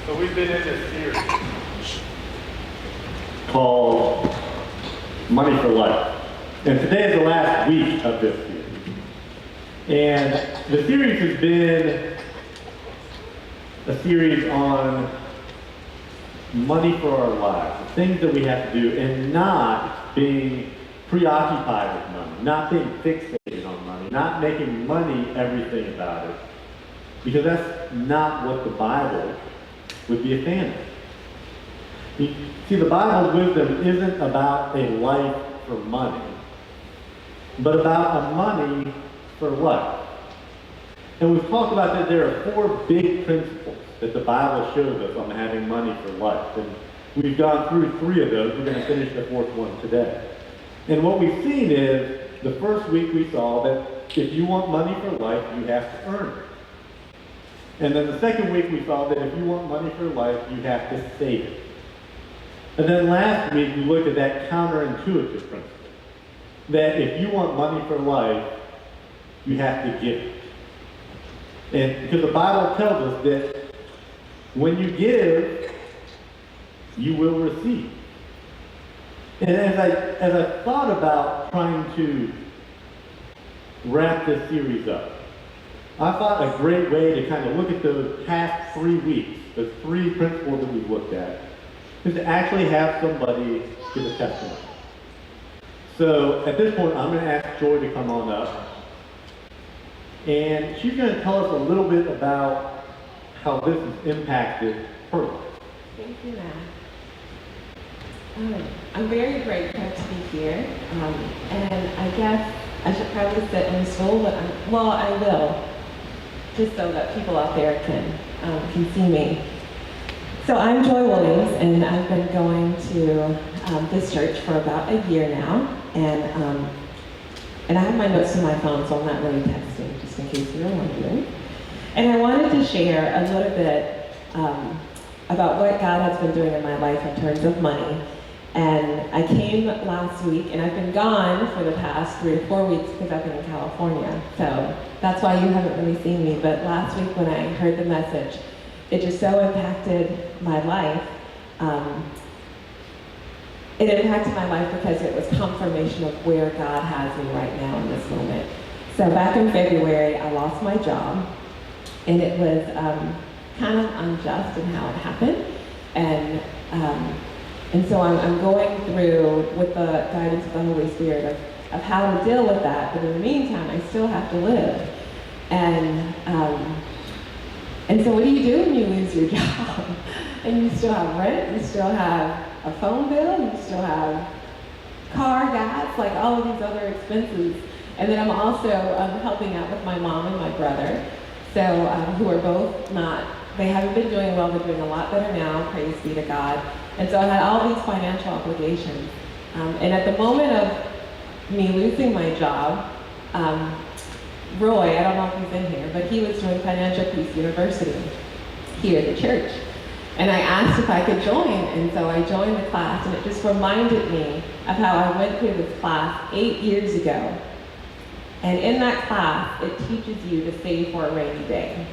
So we've been in this series called Money for Life. And today is the last week of this series. And the series has been a series on money for our lives, the things that we have to do, and not being preoccupied with money, not being fixated on money, not making money everything about it. Because that's not what the Bible would be a fan of. See, the Bible's wisdom isn't about a life for money, but about a money for life. And we've talked about that there are four big principles that the Bible shows us on having money for life. And we've gone through three of those. We're going to finish the fourth one today. And what we've seen is, the first week we saw that if you want money for life, you have to earn it. And then the second week we saw that if you want money for life, you have to save it. And then last week we looked at that counterintuitive principle, that if you want money for life, you have to give it. And because the Bible tells us that when you give, you will receive. And as I thought about trying to wrap this series up, I thought a great way to kind of look at those past 3 weeks, the three principles that we've looked at, is to actually have somebody give a testimony. So at this point, I'm going to ask Joy to come on up. And she's going to tell us a little bit about how this has impacted her life. Thank you, Matt. I'm very grateful to be here. And I guess I should probably sit in the stool, but I will, just so that people out there can see me. So I'm Joy Williams, and I've been going to this church for about a year now, and I have my notes in my phone, so I'm not really texting, just in case you were wondering. And I wanted to share a little bit about what God has been doing in my life in terms of money. And I came last week, and I've been gone for the past 3 or 4 weeks because I've been in California. So that's why you haven't really seen me. But last week when I heard the message, it just so impacted my life. It impacted my life because it was confirmation of where God has me right now in this moment. So back in February, I lost my job, and it was kind of unjust in how it happened. And so I'm going through, with the guidance of the Holy Spirit, of how to deal with that. But in the meantime, I still have to live. And so what do you do when you lose your job? And you still have rent, you still have a phone bill, you still have car gas, like all of these other expenses. And then I'm also helping out with my mom and my brother, so who are both they haven't been doing well, they're doing a lot better now, praise be to God. And so I had all these financial obligations. And at the moment of me losing my job, Roy, I don't know if he's in here, but he was doing Financial Peace University here at the church. And I asked if I could join, and so I joined the class, and it just reminded me of how I went through this class 8 years ago. And in that class, it teaches you to save for a rainy day.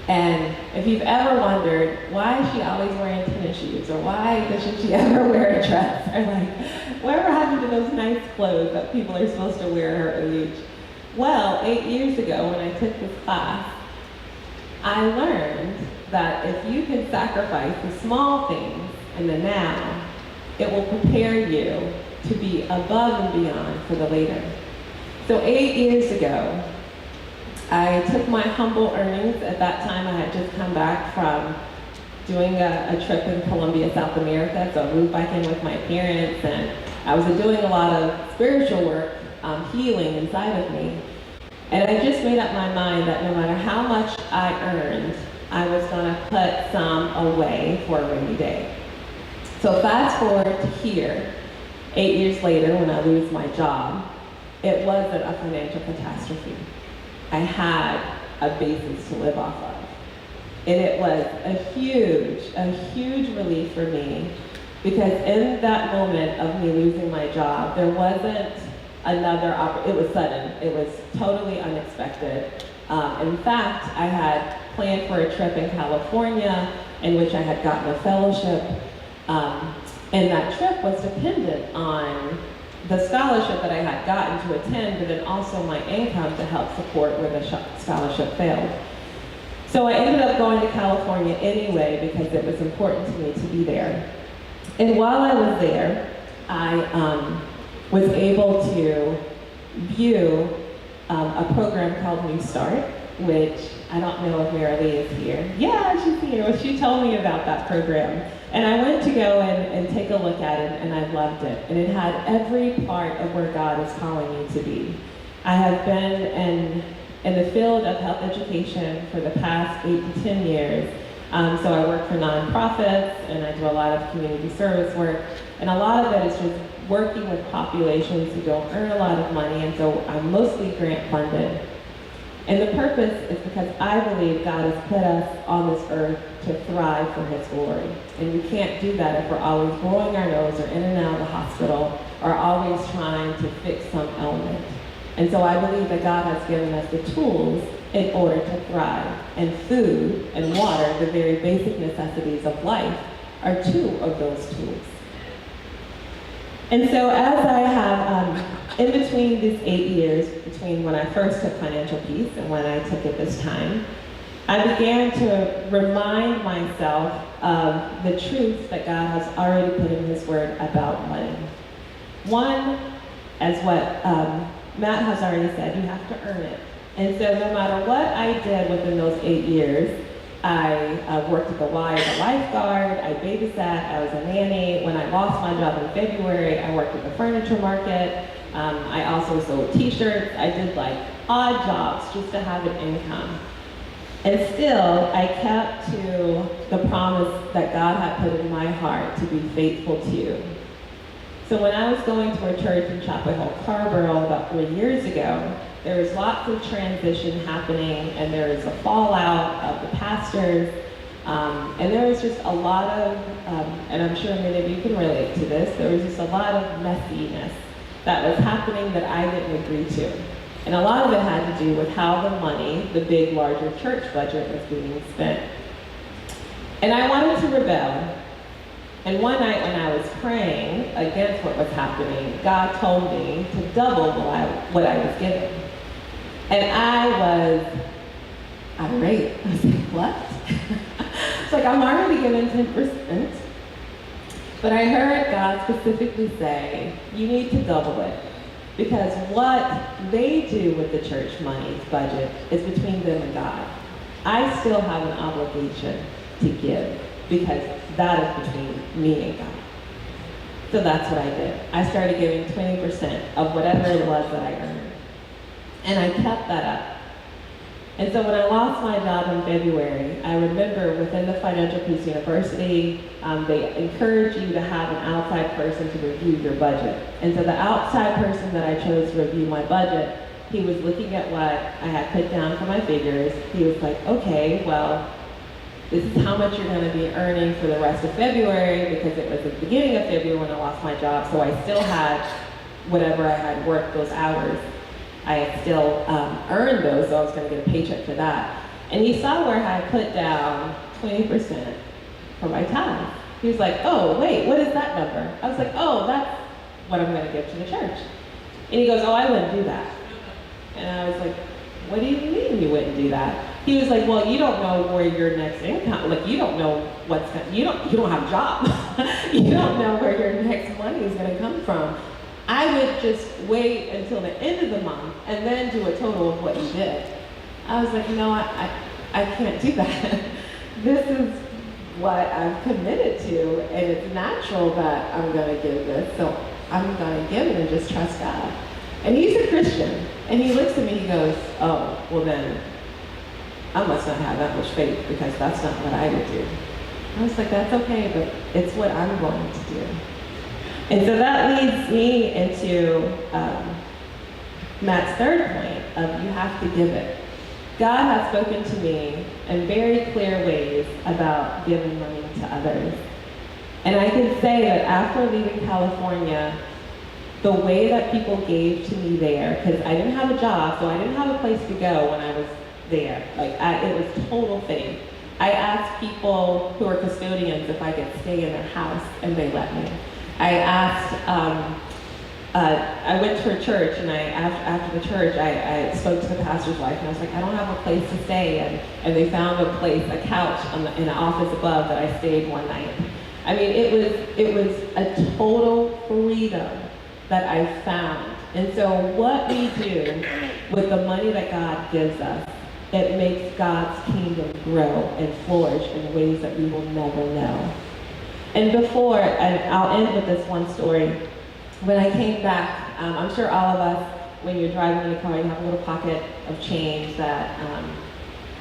And if you've ever wondered, why is she always wearing tennis shoes, or why doesn't she ever wear a dress, or like, whatever happened to those nice clothes that people are supposed to wear at her age? Well, 8 years ago when I took this class, I learned that if you can sacrifice the small things in the now, it will prepare you to be above and beyond for the later. So 8 years ago, I took my humble earnings. At that time, I had just come back from doing a trip in Colombia, South America, so I moved back in with my parents, and I was doing a lot of spiritual work, healing inside of me. And I just made up my mind that no matter how much I earned, I was going to put some away for a rainy day. So fast forward to here, 8 years later when I lose my job, it wasn't a financial catastrophe. I had a basis to live off of. And it was a huge relief for me, because in that moment of me losing my job, there wasn't it was sudden. It was totally unexpected. In fact, I had planned for a trip in California, in which I had gotten a fellowship. And that trip was dependent on the scholarship that I had gotten to attend, but then also my income to help support where the scholarship failed. So I ended up going to California anyway because it was important to me to be there. And while I was there, I was able to view a program called New Start, which I don't know if Marilee is here. Yeah, she's here. Well, she told me about that program. And I went to go and take a look at it, and I loved it. And it had every part of where God is calling me to be. I have been in the field of health education for the past 8 to 10 years. So I work for nonprofits, and I do a lot of community service work. And a lot of it is just working with populations who don't earn a lot of money, and so I'm mostly grant funded. And the purpose is because I believe God has put us on this earth to thrive for His glory. And we can't do that if we're always blowing our nose or in and out of the hospital or always trying to fix some ailment. And so I believe that God has given us the tools in order to thrive. And food and water, the very basic necessities of life, are 2 of those tools. And so as I have, in between these 8 years, between when I first took Financial Peace and when I took it this time, I began to remind myself of the truth that God has already put in His Word about money. One, as what Matt has already said, you have to earn it. And so no matter what I did within those 8 years, I worked at the Y as a lifeguard, I babysat, I was a nanny. When I lost my job in February, I worked at the furniture market. I also sold t-shirts. I did like odd jobs just to have an income. And still, I kept to the promise that God had put in my heart to be faithful to. So when I was going to a church in Chapel Hill, Carborough about 3 years ago, there was lots of transition happening, and there was a fallout of the pastors, and there was just a lot of, and I'm sure many of you can relate to this, there was just a lot of messiness that was happening that I didn't agree to. And a lot of it had to do with how the money, the big, larger church budget, was being spent. And I wanted to rebel. And one night when I was praying against what was happening, God told me to double what I was given. And I was irate. I was like, what? It's like, I'm already given 10%. But I heard God specifically say, you need to double it. Because what they do with the church money budget is between them and God. I still have an obligation to give because that is between me and God. So that's what I did. I started giving 20% of whatever it was that I earned. And I kept that up. And so when I lost my job in February, I remember within the Financial Peace University, they encourage you to have an outside person to review your budget. And so the outside person that I chose to review my budget, he was looking at what I had put down for my figures. He was like, okay, well, this is how much you're going to be earning for the rest of February, because it was the beginning of February when I lost my job, so I still had whatever I had worked those hours. I had still earned those, so I was going to get a paycheck for that. And he saw where I had put down 20% for my tithe. He was like, oh, wait, what is that number? I was like, oh, that's what I'm going to give to the church. And he goes, oh, I wouldn't do that. And I was like, what do you mean you wouldn't do that? He was like, well, you don't know where your next income, like you don't know what's going, you don't have a job. You don't know where your next money is going to come from. I would just wait until the end of the month and then do a total of what you did. I was like, no, I can't do that. This is what I'm committed to, and it's natural that I'm going to give this, so I'm going to give it and just trust God. And he's a Christian, and he looks at me, he goes, oh, well then, I must not have that much faith, because that's not what I would do. I was like, that's okay, but it's what I'm going to do. And so that leads me into Matt's third point of you have to give it. God has spoken to me in very clear ways about giving money to others. And I can say that after leaving California, the way that people gave to me there, because I didn't have a job, so I didn't have a place to go when I was there. Like, it was total faith. I asked people who are custodians if I could stay in their house, and they let me. I asked, I went to a church, and after the church, I spoke to the pastor's wife, and I was like, I don't have a place to stay, and they found a couch in the office above that I stayed one night. I mean, it was a total freedom that I found. And so what we do with the money that God gives us, it makes God's kingdom grow and flourish in ways that we will never know. And I'll end with this one story. When I came back, I'm sure all of us, when you're driving in the car, you have a little pocket of change that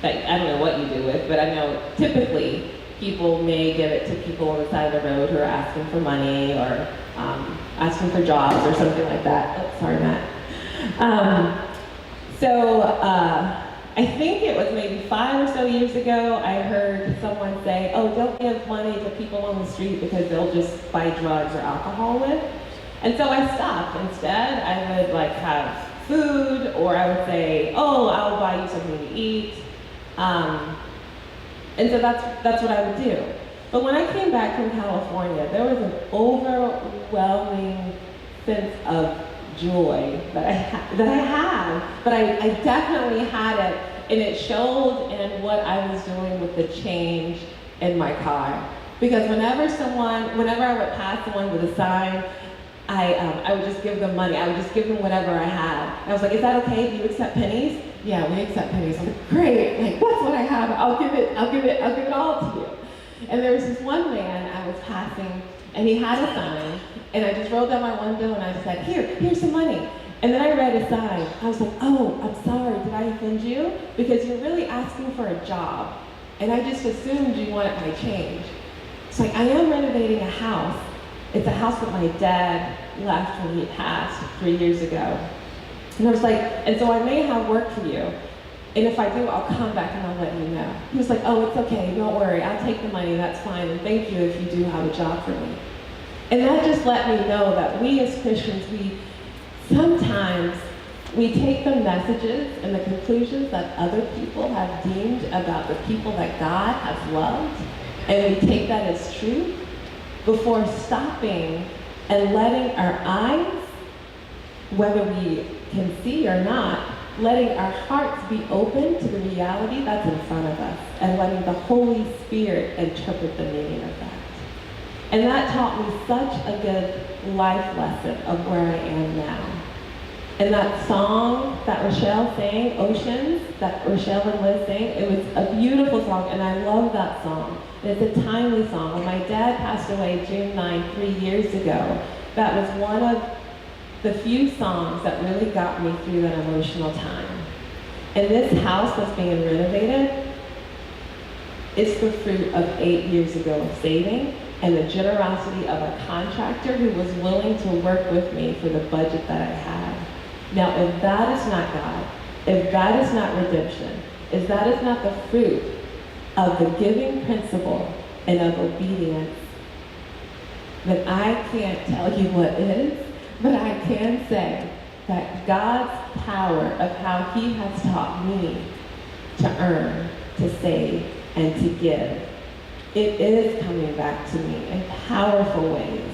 I don't know what you do with, but I know typically people may give it to people on the side of the road who are asking for money or asking for jobs or something like that. Oh, sorry, Matt. I think it was maybe 5 or so years ago, I heard someone say, oh, don't give money to people on the street because they'll just buy drugs or alcohol with. And so I stopped. Instead, I would have food, or I would say, oh, I'll buy you something to eat. And so that's what I would do. But when I came back from California, there was an overwhelming sense of joy that I had. But I definitely had it, and it showed in what I was doing with the change in my car. Because whenever I would pass someone with a sign, I would just give them money. I would just give them whatever I had. And I was like, is that okay? Do you accept pennies? Yeah, we accept pennies. I'm like, great, that's what I have. I'll give it all to you. And there was this one man I was passing, and he had a sign, and I just rolled down my window and I said, here's some money. And then I read a sign. I was like, oh, I'm sorry, did I offend you? Because you're really asking for a job, and I just assumed you wanted my change. It's like, I am renovating a house. It's a house that my dad left when he passed 3 years ago. And I was like, and so I may have work for you. And if I do, I'll come back and I'll let you know. He was like, oh, it's okay, don't worry. I'll take the money, that's fine. And thank you if you do have a job for me. And that just let me know that we as Christians, sometimes we take the messages and the conclusions that other people have deemed about the people that God has loved, and we take that as truth before stopping and letting our eyes, whether we can see or not, letting our hearts be open to the reality that's in front of us, and letting the Holy Spirit interpret the meaning of that. And that taught me such a good life lesson of where I am now. And that song that Rochelle sang, Oceans, that Rochelle and Liz sang, it was a beautiful song, and I love that song. And it's a timely song. When my dad passed away June 9, 3 years ago, that was one of the few songs that really got me through that emotional time. And this house that's being renovated is the fruit of 8 years ago of saving and the generosity of a contractor who was willing to work with me for the budget that I had. Now, if that is not God, if that is not redemption, if that is not the fruit of the giving principle and of obedience, then I can't tell you what is. But I can say that God's power of how He has taught me to earn, to save, and to give, it is coming back to me in powerful ways.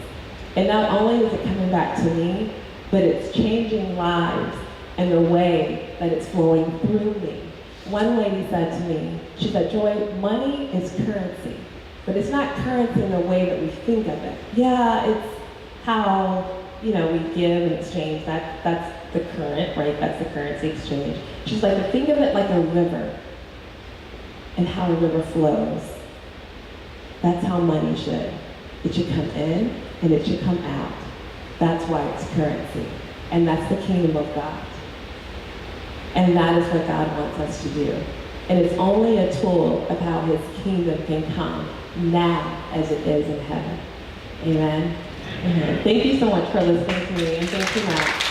And not only is it coming back to me, but it's changing lives in the way that it's flowing through me. One lady said to me, she said, Joy, money is currency, but it's not currency in the way that we think of it. Yeah, it's how we give and exchange. That's the current, right? That's the currency exchange. She's like, but think of it like a river and how a river flows. That's how money should. It should come in and it should come out. That's why it's currency. And that's the kingdom of God. And that is what God wants us to do. And it's only a tool of how His kingdom can come now as it is in heaven. Amen. Amen. Thank you so much for listening to me, and thank you, Matt.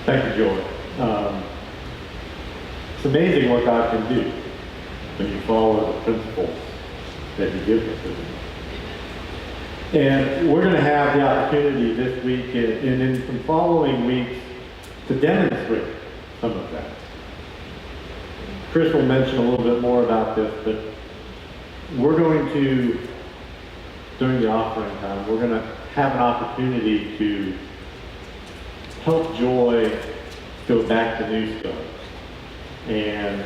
Thank you, Joy. It's amazing what God can do when you follow the principles that He gives us, isn't it? And we're going to have the opportunity this week and in some following weeks to demonstrate some of that. Chris will mention a little bit more about this, but we're going to, during the offering time, we're going to have an opportunity to help Joy go back to New Stars and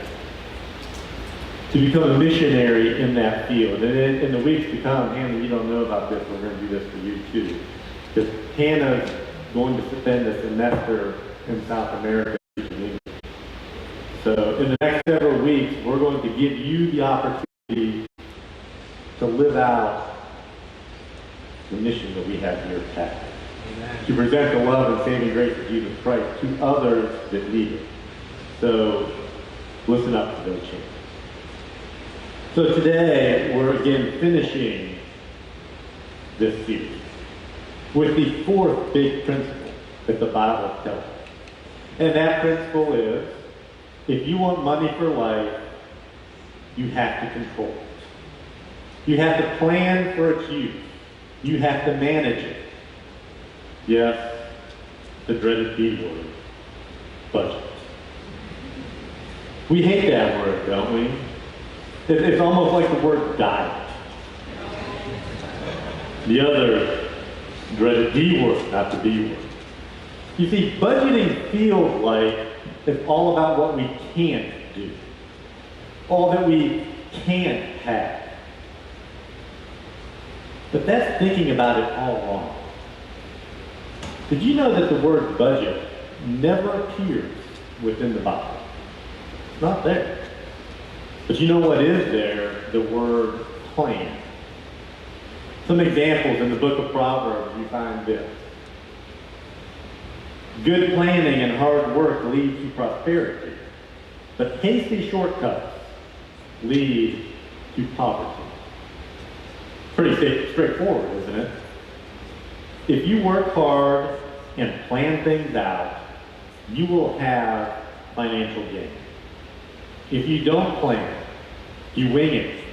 to become a missionary in that field. And in the weeks to come, Hannah, you don't know about this, we're going to do this for you too. Because Hannah's going to spend a semester in South America. So in the next several weeks, we're going to give you the opportunity to live out the mission that we have here at Tech. To present the love and saving grace of Jesus Christ to others that need it. So listen up to those changes. So today, we're again finishing this series with the fourth big principle that the Bible tells us. And that principle is, if you want money for life, you have to control it. You have to plan for its use. You have to manage it. Yes, the dreaded B word, budget. We hate that word, don't we? It's almost like the word diet. The other dreaded D word, not the B word. You see, budgeting feels like it's all about what we can't do. All that we can't have. But that's thinking about it all wrong. Did you know that the word budget never appears within the Bible? It's not there. But you know what is there? The word plan. Some examples in the book of Proverbs, you find this. Good planning and hard work lead to prosperity, but hasty shortcuts lead to poverty. Pretty straightforward, isn't it? If you work hard and plan things out, you will have financial gain. If you don't plan, you wing it,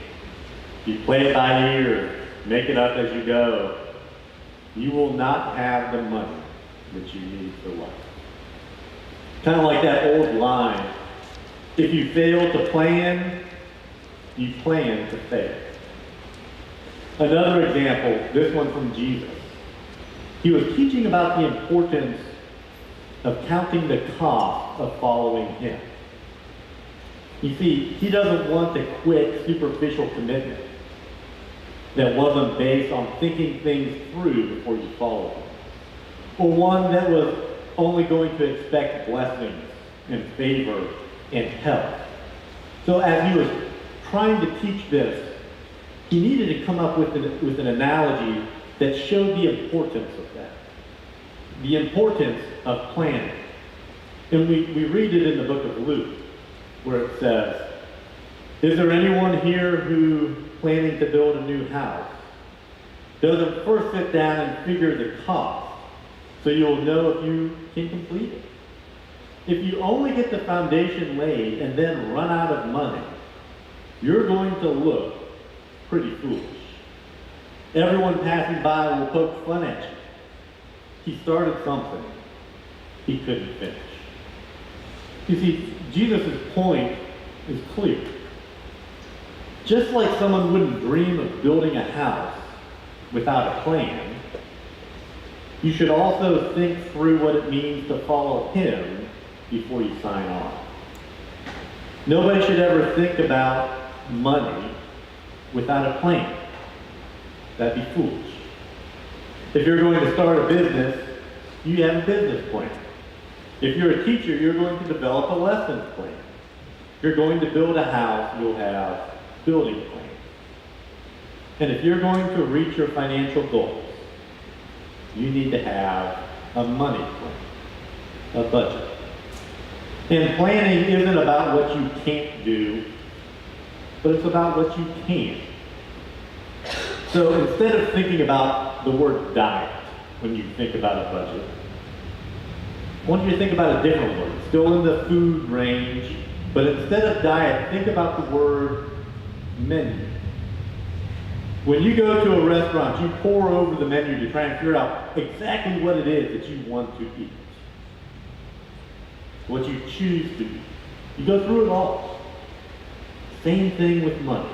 you play it by ear, make it up as you go, you will not have the money that you need for life. Kind of like that old line, if you fail to plan, you plan to fail. Another example, this one from Jesus. He was teaching about the importance of counting the cost of following Him. You see, He doesn't want a quick, superficial commitment that wasn't based on thinking things through before you follow Him. Or one that was only going to expect blessings and favor and help. So as he was trying to teach this, he needed to come up with an analogy that showed the importance of that. The importance of planning. And we read it in the book of Luke, where it says, is there anyone here who, planning to build a new house, doesn't first sit down and figure the cost so you'll know if you can complete it? If you only get the foundation laid and then run out of money, you're going to look pretty foolish. Everyone passing by will poke fun at you. He started something he couldn't finish. You see, Jesus' point is clear. Just like someone wouldn't dream of building a house without a plan, you should also think through what it means to follow Him before you sign on. Nobody should ever think about money without a plan. That'd be foolish. If you're going to start a business, you have a business plan. If you're a teacher, you're going to develop a lessons plan. If you're going to build a house, you'll have building plans. And if you're going to reach your financial goals, you need to have a money plan, a budget. And planning isn't about what you can't do, but it's about what you can. So instead of thinking about the word diet when you think about a budget, I want you to think about a different word, still in the food range, but instead of diet, think about the word menu. When you go to a restaurant, you pore over the menu to try and figure out exactly what it is that you want to eat, what you choose to eat. You go through it all. Same thing with money.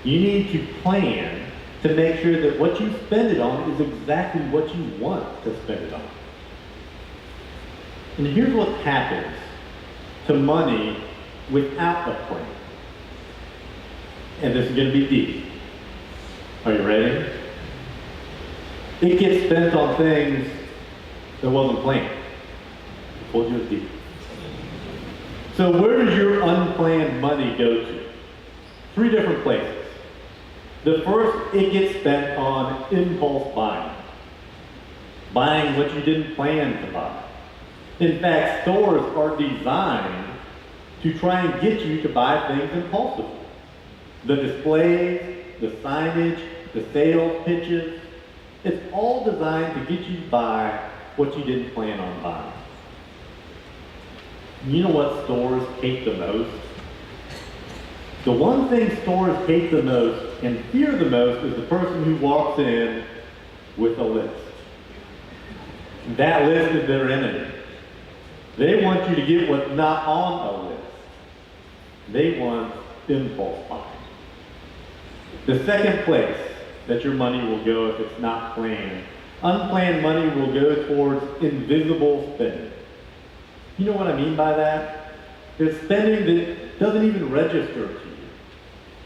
You need to plan to make sure that what you spend it on is exactly what you want to spend it on. And here's what happens to money without a plan. And this is going to be deep. Are you ready? It gets spent on things that wasn't planned. I told you it was deep. So where does your unplanned money go to? 3 different places. The first, it gets spent on impulse buying. Buying what you didn't plan to buy. In fact, stores are designed to try and get you to buy things impulsively. The displays, the signage, the sales pitches, it's all designed to get you to buy what you didn't plan on buying. You know what stores hate the most? The one thing stores hate the most and fear the most is the person who walks in with a list. That list is their enemy. They want you to get what's not on a list. They want impulse buying. The second place that your money will go if it's not planned, unplanned money will go towards invisible spending. You know what I mean by that? It's spending that doesn't even register to you.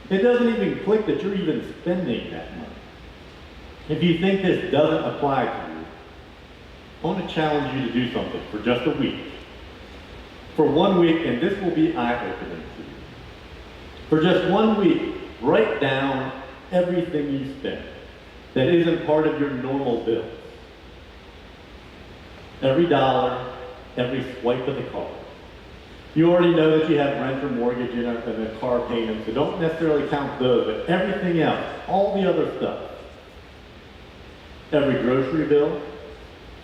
It doesn't even click that you're even spending that money. If you think this doesn't apply to you, I want to challenge you to do something for just a week. For 1 week, and this will be eye-opening to you. For just 1 week, write down everything you spend that isn't part of your normal bills. Every dollar, every swipe of the card. You already know that you have rent or mortgage and a car payment, so don't necessarily count those, but everything else, all the other stuff. Every grocery bill,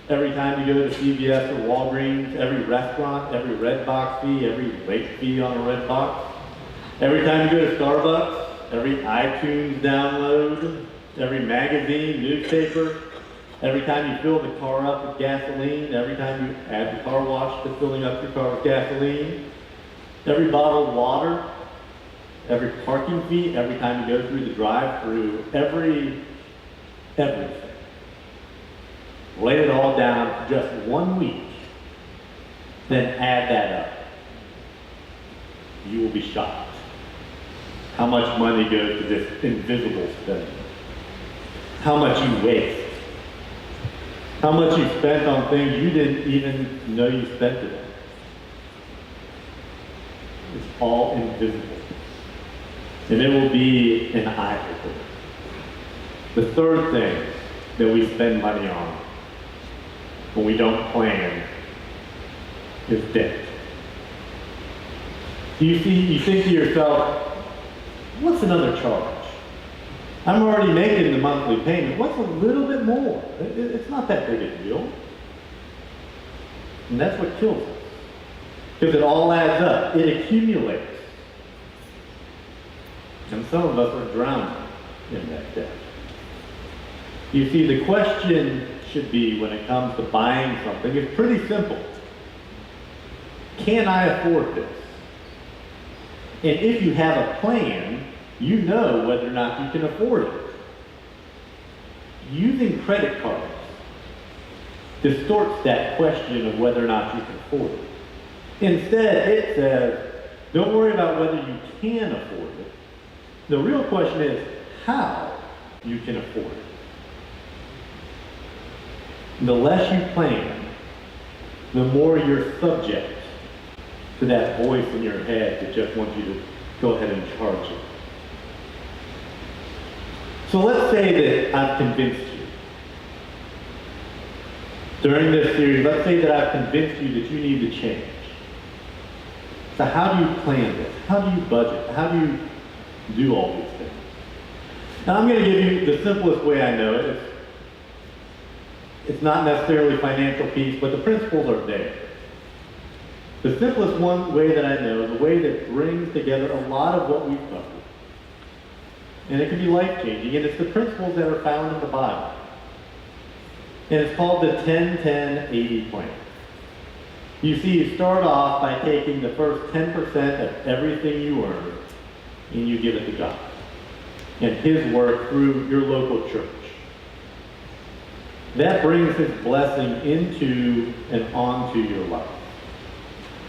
every time you go to CVS or Walgreens, every restaurant, every red box fee, every late fee on a red box. Every time you go to Starbucks, every iTunes download, every magazine, newspaper, every time you fill the car up with gasoline, every time you add the car wash to filling up your car with gasoline, every bottle of water, every parking fee, every time you go through the drive-through, everything. Lay it all down for just 1 week, then add that up. You will be shocked how much money goes to this invisible spending. How much you waste. How much you spent on things you didn't even know you spent it on. It's all invisible. And it will be an eye-opener. The third thing that we spend money on when we don't plan is debt. You think to yourself, what's another charge? I'm already making the monthly payment. What's a little bit more? It's not that big a deal. And that's what kills us. Because it all adds up. It accumulates. And some of us are drowning in that debt. You see, the question should be, when it comes to buying something, it's pretty simple. Can I afford this? And if you have a plan, you know whether or not you can afford it. Using credit cards distorts that question of whether or not you can afford it. Instead, it says, don't worry about whether you can afford it. The real question is how you can afford it. The less you plan, the more you're subject to that voice in your head that just wants you to go ahead and charge it. So let's say that I've convinced you. During this series, let's say that I've convinced you that you need to change. So how do you plan this? How do you budget? How do you do all these things? Now I'm going to give you the simplest way I know it. It's not necessarily financial peace, but the principles are there. The simplest way that I know, the way that brings together a lot of what we've covered, and it can be life-changing, and it's the principles that are found in the Bible. And it's called the 10-10-80 plan. You see, you start off by taking the first 10% of everything you earn, and you give it to God and His work through your local church. That brings His blessing into and onto your life.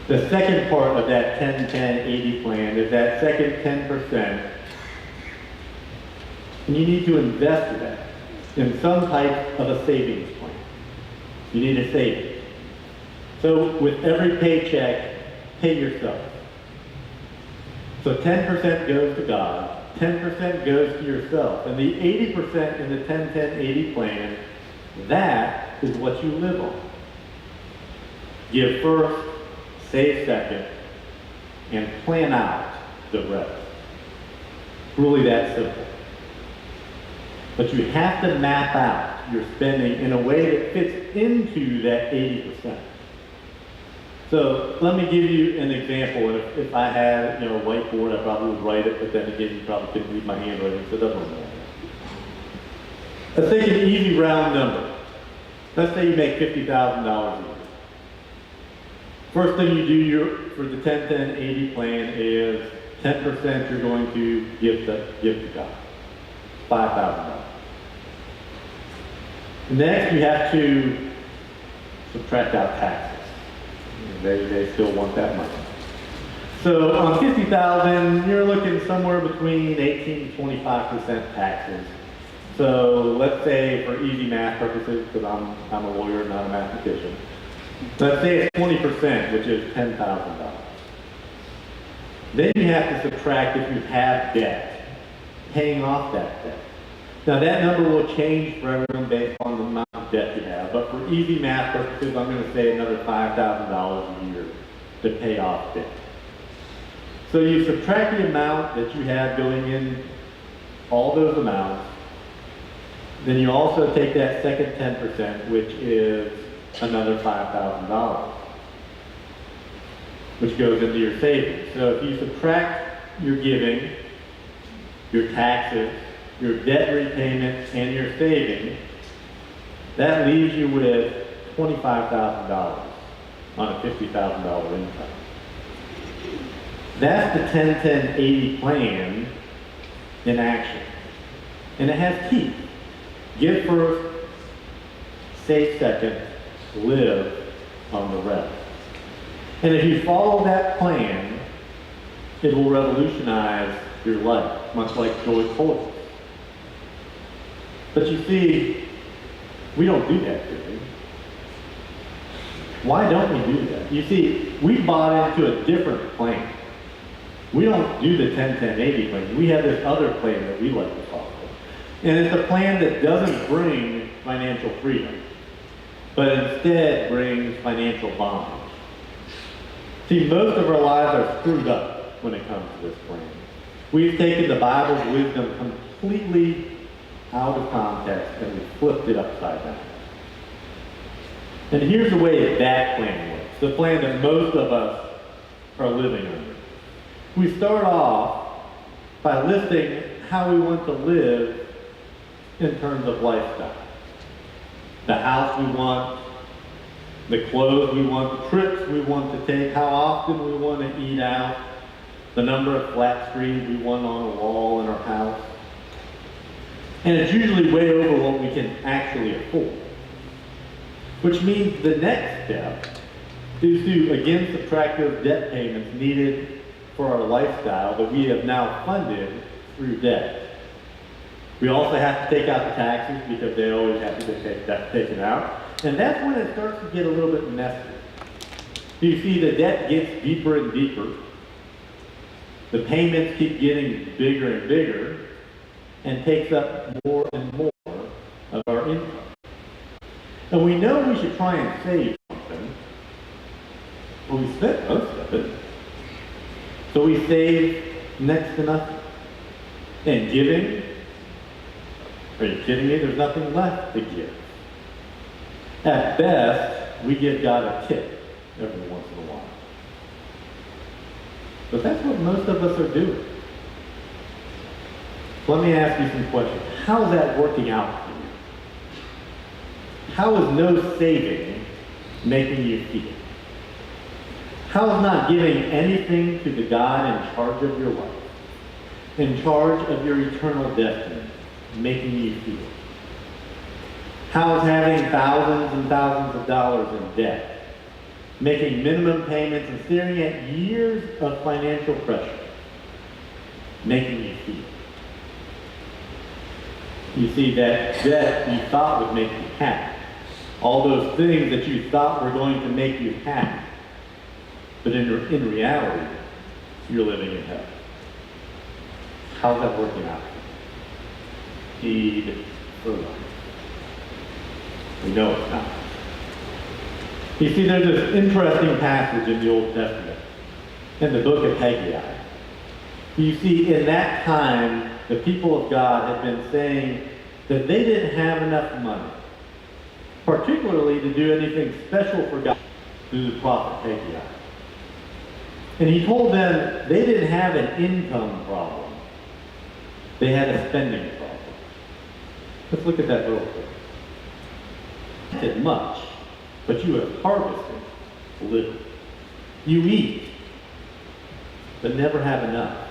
The second part of that 10-10-80 plan is that second 10%, and you need to invest that in some type of a savings plan. You need to save it. So with every paycheck, pay yourself. So 10% goes to God, 10% goes to yourself, and the 80% in the 10-10-80 plan, that is what you live on. Give first, save second, and plan out the rest. Really that simple. But you have to map out your spending in a way that fits into that 80%. So let me give you an example. If I had a whiteboard, I probably would write it, but then again, you probably couldn't read my handwriting, so it doesn't really matter. Let's take an easy round number. Let's say you make $50,000 a year. First thing you do for the 10-10-80 plan is 10% you're going to give to God. $5,000. Next, you have to subtract out taxes. They still want that money. So on $50,000, you're looking somewhere between 18 to 25% taxes. So let's say, for easy math purposes, because I'm a lawyer, not a mathematician, let's say it's 20%, which is $10,000. Then you have to subtract if you have debt, paying off that debt. Now that number will change for everyone based on the amount of debt you have, but for easy math purposes, I'm going to say another $5,000 a year to pay off debt. So you subtract the amount that you have going in, all those amounts, then you also take that second 10%, which is another $5,000, which goes into your savings. So if you subtract your giving, your taxes, your debt repayments, and your savings, that leaves you with $25,000 on a $50,000 income. That's the 10-10-80 plan in action. And it has teeth. Give first, save second, live on the rest. And if you follow that plan, it will revolutionize your life, much like Joy told us. But you see, we don't do that, do we? Why don't we do that? You see, we bought into a different plan. We don't do the 10-10-80 plan. We have this other plan that we like to follow. And it's a plan that doesn't bring financial freedom, but instead brings financial bondage. See, most of our lives are screwed up when it comes to this plan. We've taken the Bible's wisdom completely out of context and we flipped it upside down. And here's the way that plan works, the plan that most of us are living under. We start off by listing how we want to live in terms of lifestyle. The house we want, the clothes we want, the trips we want to take, how often we want to eat out, the number of flat screens we want on a wall in our house. And it's usually way over what we can actually afford. Which means the next step is to again subtract those debt payments needed for our lifestyle that we have now funded through debt. We also have to take out the taxes because they always have to be taken out. And that's when it starts to get a little bit messy. You see, the debt gets deeper and deeper. The payments keep getting bigger and bigger and takes up more and more of our income. And we know we should try and save something, but we spent most of it. So we save next to nothing. And giving, are you kidding me? There's nothing left to give. At best, we give God a tip every once in a while. But that's what most of us are doing. Let me ask you some questions. How is that working out for you? How is no saving making you feel? How is not giving anything to the God in charge of your life, in charge of your eternal destiny, making you feel? How is having thousands and thousands of dollars in debt, making minimum payments and staring at years of financial pressure, making you feel? You see, that debt you thought would make you happy, all those things that you thought were going to make you happy, but in reality, you're living in hell. How's that working out? Seed for life. We know it's not. You see, there's this interesting passage in the Old Testament, in the book of Haggai. You see, in that time, the people of God had been saying that they didn't have enough money, particularly to do anything special for God through the prophet Haggai. And he told them they didn't have an income problem. They had a spending problem. Let's look at that real quick. Not much, but you have harvested little. You eat, but never have enough.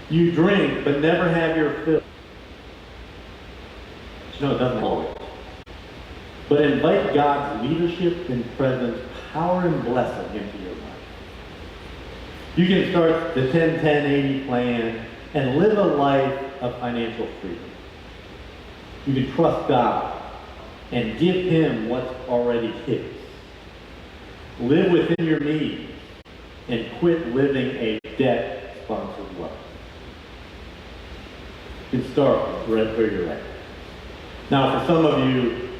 You drink, but never have your fill. But you know, it doesn't always. But invite God's leadership and presence, power and blessing into your life. You can start the 10-10-80 plan and live a life of financial freedom. You can trust God and give Him what's already His. Live within your means and quit living a debt-sponsored life. You can start right where you're at. Now, for some of you,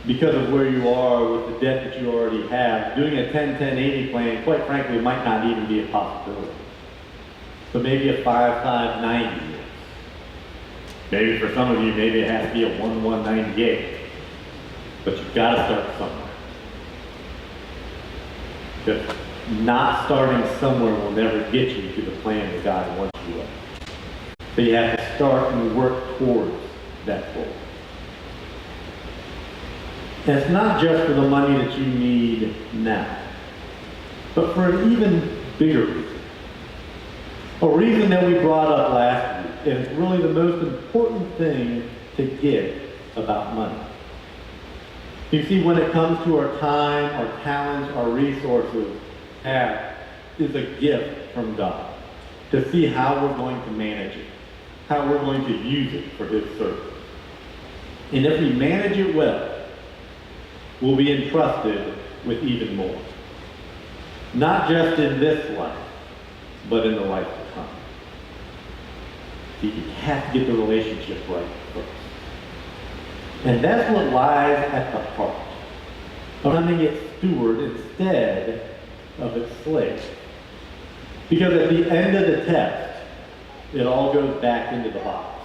because of where you are with the debt that you already have, doing a 10-10-80 plan, quite frankly, might not even be a possibility. So maybe a 5-5-90. Maybe for some of you, maybe it has to be a 1-1-98. But you've got to start somewhere. Because not starting somewhere will never get you to the plan that God wants you to. So you have to start and work towards that goal. And it's not just for the money that you need now, but for an even bigger reason. A reason that we brought up last week, and it's really the most important thing to get about money. You see, when it comes to our time, our talents, our resources, that is a gift from God to see how we're going to manage it, how we're going to use it for His service. And if we manage it well, we'll be entrusted with even more. Not just in this life, but in the life to come. You have to get the relationship right first. And that's what lies at the heart of becoming its steward instead of its slave. Because at the end of the text, it all goes back into the box.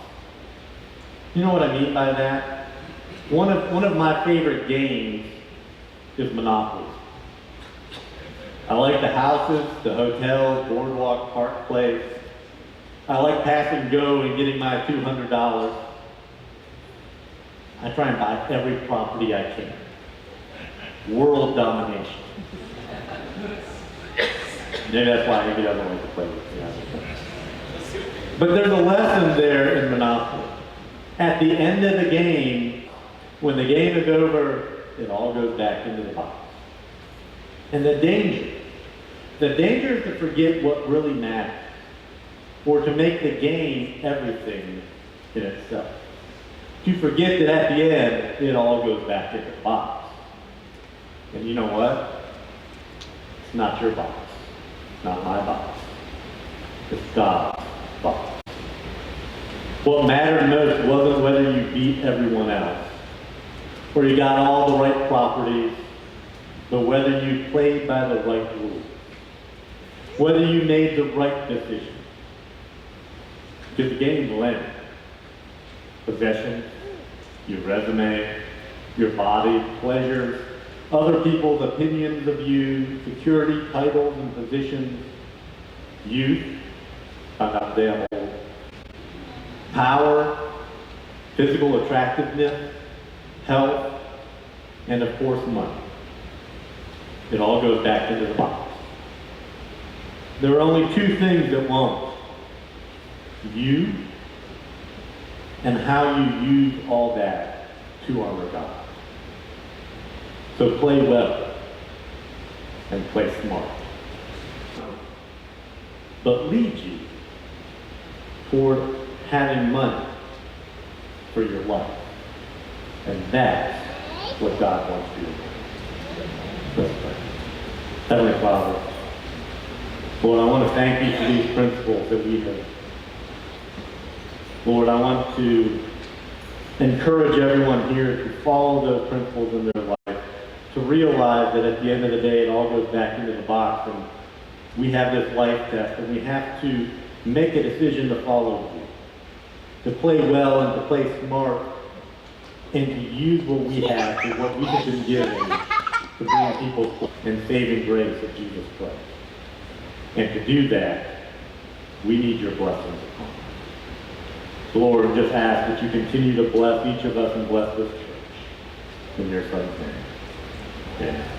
You know what I mean by that? One of my favorite games is Monopoly. I like the houses, the hotels, Boardwalk, Park Place. I like pass and go and getting my $200. I try and buy every property I can. World domination. Maybe that's why maybe I don't like to play with me. But there's a lesson there in Monopoly. At the end of the game, when the game is over, it all goes back into the box. And the danger is to forget what really matters, or to make the game everything in itself. To forget that at the end, it all goes back into the box. And you know what? It's not your box. It's not my box. It's God's box. What mattered most wasn't whether you beat everyone else, or you got all the right properties, but whether you played by the right rules, whether you made the right decision. Because the game will end. Possessions, your resume, your body, pleasures, other people's opinions of you, security, titles, and positions, youth, found out they have old, power, physical attractiveness, health, and of course money. It all goes back into the box. There are only two things that won't. You and how you use all that to honor God. So play well and play smart. But lead you toward having money for your life. And that's what God wants you to do. Let's pray. Heavenly Father, Lord, I want to thank you for these principles that we have. Lord, I want to encourage everyone here to follow those principles in their life, to realize that at the end of the day, it all goes back into the box, and we have this life test, and we have to make a decision to follow you, to play well and to play smart, and to use what we have for what we have been given to bring people in saving grace of Jesus Christ. And to do that, we need your blessings upon us. Lord, just ask that you continue to bless each of us and bless this church. In your Son's name. Amen.